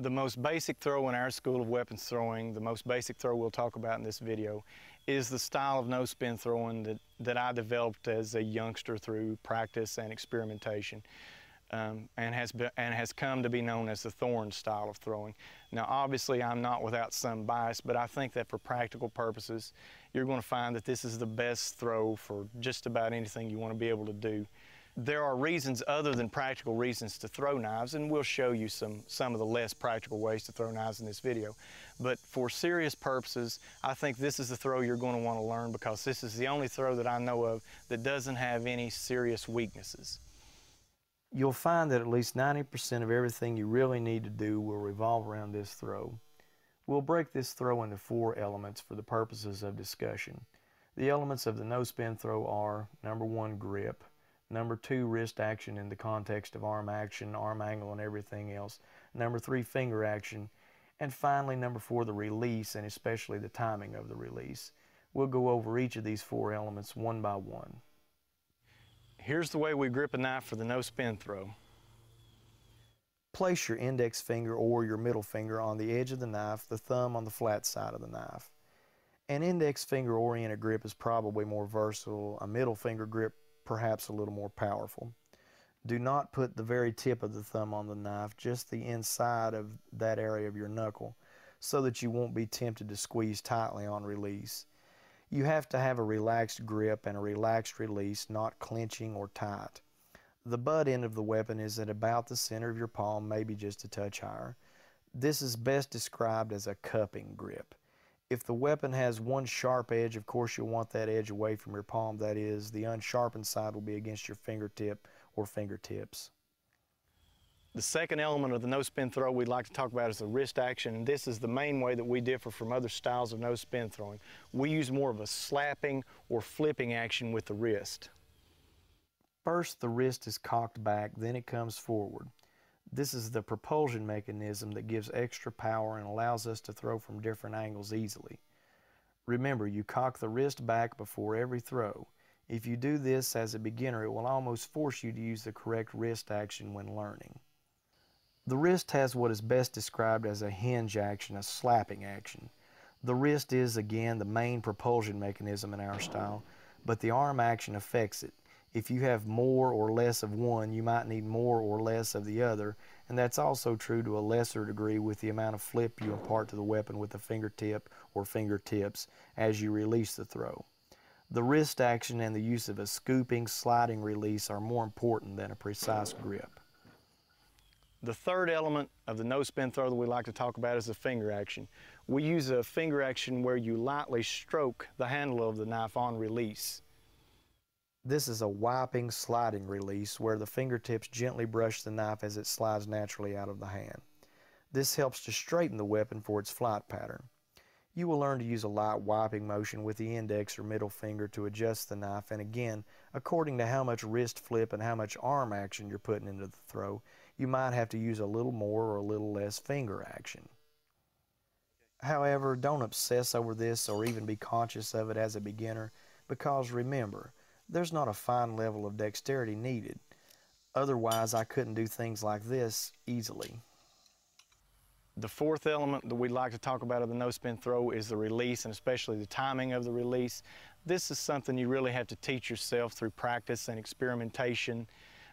The most basic throw in our School of Weapons Throwing, the most basic throw we'll talk about in this video, is the style of no-spin throwing that I developed as a youngster through practice and experimentation, and has come to be known as the thorn style of throwing. Now obviously I'm not without some bias, but I think that for practical purposes you're going to find that this is the best throw for just about anything you want to be able to do. There are reasons other than practical reasons to throw knives, and we'll show you some of the less practical ways to throw knives in this video. But for serious purposes, I think this is the throw you're going to want to learn, because this is the only throw that I know of that doesn't have any serious weaknesses. You'll find that at least 90% of everything you really need to do will revolve around this throw. We'll break this throw into 4 elements for the purposes of discussion. The elements of the no-spin throw are: number 1, grip; number 2, wrist action in the context of arm action, arm angle, and everything else; number 3, finger action; and finally, number 4, the release, and especially the timing of the release. We'll go over each of these 4 elements one by one. Here's the way we grip a knife for the no-spin throw. Place your index finger or your middle finger on the edge of the knife, the thumb on the flat side of the knife. An index finger oriented grip is probably more versatile, a middle finger grip perhaps a little more powerful. Do not put the very tip of the thumb on the knife, just the inside of that area of your knuckle, so that you won't be tempted to squeeze tightly on release. You have to have a relaxed grip and a relaxed release, not clenching or tight. The butt end of the weapon is at about the center of your palm, maybe just a touch higher. This is best described as a cupping grip. If the weapon has one sharp edge, of course you'll want that edge away from your palm. That is, the unsharpened side will be against your fingertip or fingertips. The second element of the no-spin throw we'd like to talk about is the wrist action, and this is the main way that we differ from other styles of no-spin throwing. We use more of a slapping or flipping action with the wrist. First, the wrist is cocked back, then it comes forward. This is the propulsion mechanism that gives extra power and allows us to throw from different angles easily. Remember, you cock the wrist back before every throw. If you do this as a beginner, it will almost force you to use the correct wrist action when learning. The wrist has what is best described as a hinge action, a slapping action. The wrist is, again, the main propulsion mechanism in our style, but the arm action affects it. If you have more or less of one, you might need more or less of the other, and that's also true to a lesser degree with the amount of flip you impart to the weapon with the fingertip or fingertips as you release the throw. The wrist action and the use of a scooping, sliding release are more important than a precise grip. The third element of the no-spin throw that we like to talk about is the finger action. We use a finger action where you lightly stroke the handle of the knife on release. This is a wiping, sliding release where the fingertips gently brush the knife as it slides naturally out of the hand. This helps to straighten the weapon for its flight pattern. You will learn to use a light wiping motion with the index or middle finger to adjust the knife, and again, according to how much wrist flip and how much arm action you're putting into the throw, you might have to use a little more or a little less finger action. However, don't obsess over this or even be conscious of it as a beginner, because remember, there's not a fine level of dexterity needed. Otherwise, I couldn't do things like this easily. The fourth element that we'd like to talk about of the no-spin throw is the release, and especially the timing of the release. This is something you really have to teach yourself through practice and experimentation,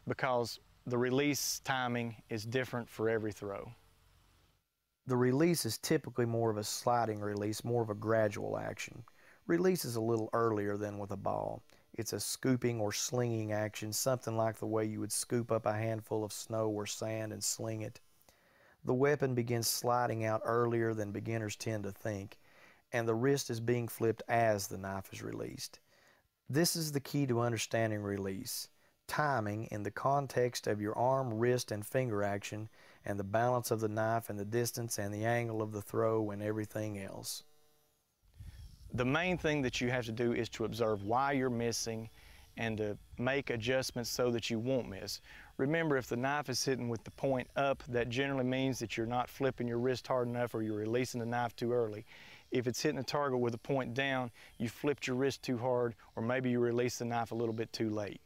because the release timing is different for every throw. The release is typically more of a sliding release, more of a gradual action. Release is a little earlier than with a ball. It's a scooping or slinging action, something like the way you would scoop up a handful of snow or sand and sling it. The weapon begins sliding out earlier than beginners tend to think, and the wrist is being flipped as the knife is released. This is the key to understanding release. Timing in the context of your arm, wrist, and finger action, and the balance of the knife and the distance and the angle of the throw and everything else. The main thing that you have to do is to observe why you're missing and to make adjustments so that you won't miss. Remember, if the knife is hitting with the point up, that generally means that you're not flipping your wrist hard enough or you're releasing the knife too early. If it's hitting the target with the point down, you flipped your wrist too hard, or maybe you released the knife a little bit too late.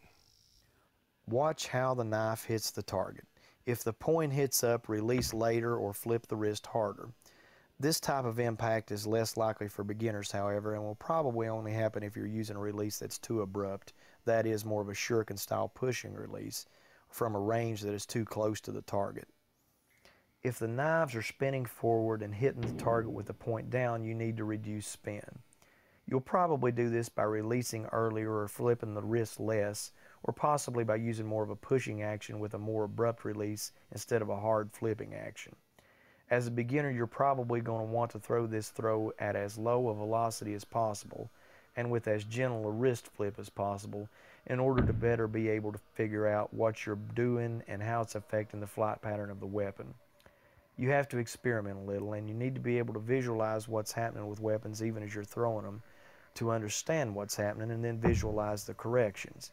Watch how the knife hits the target. If the point hits up, release later or flip the wrist harder. This type of impact is less likely for beginners, however, and will probably only happen if you're using a release that's too abrupt, that is, more of a shuriken style pushing release, from a range that is too close to the target. If the knives are spinning forward and hitting the target with the point down, you need to reduce spin. You'll probably do this by releasing earlier or flipping the wrist less, or possibly by using more of a pushing action with a more abrupt release instead of a hard flipping action. As a beginner, you're probably going to want to throw this throw at as low a velocity as possible and with as gentle a wrist flip as possible in order to better be able to figure out what you're doing and how it's affecting the flight pattern of the weapon. You have to experiment a little, and you need to be able to visualize what's happening with weapons even as you're throwing them to understand what's happening and then visualize the corrections.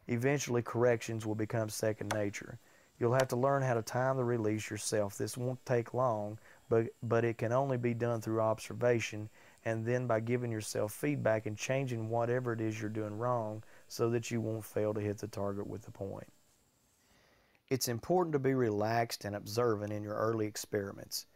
Eventually, corrections will become second nature. You'll have to learn how to time the release yourself. This won't take long, but it can only be done through observation and then by giving yourself feedback and changing whatever it is you're doing wrong so that you won't fail to hit the target with the point. It's important to be relaxed and observant in your early experiments.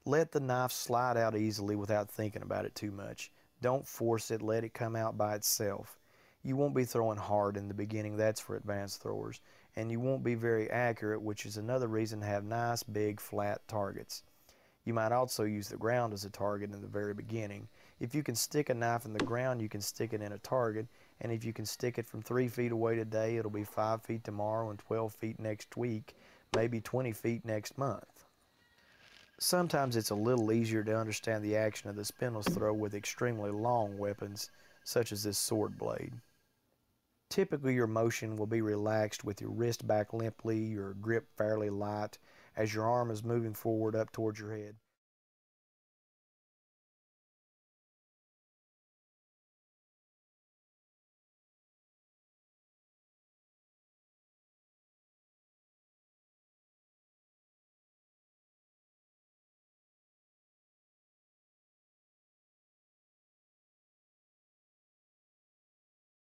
Let the knife slide out easily without thinking about it too much. Don't force it, let it come out by itself. You won't be throwing hard in the beginning, that's for advanced throwers, and you won't be very accurate, which is another reason to have nice, big, flat targets. You might also use the ground as a target in the very beginning. If you can stick a knife in the ground, you can stick it in a target, and if you can stick it from 3 feet away today, it'll be 5 feet tomorrow and 12 feet next week, maybe 20 feet next month. Sometimes it's a little easier to understand the action of the spinless throw with extremely long weapons, such as this sword blade. Typically, your motion will be relaxed with your wrist back limply, your grip fairly light, as your arm is moving forward up towards your head.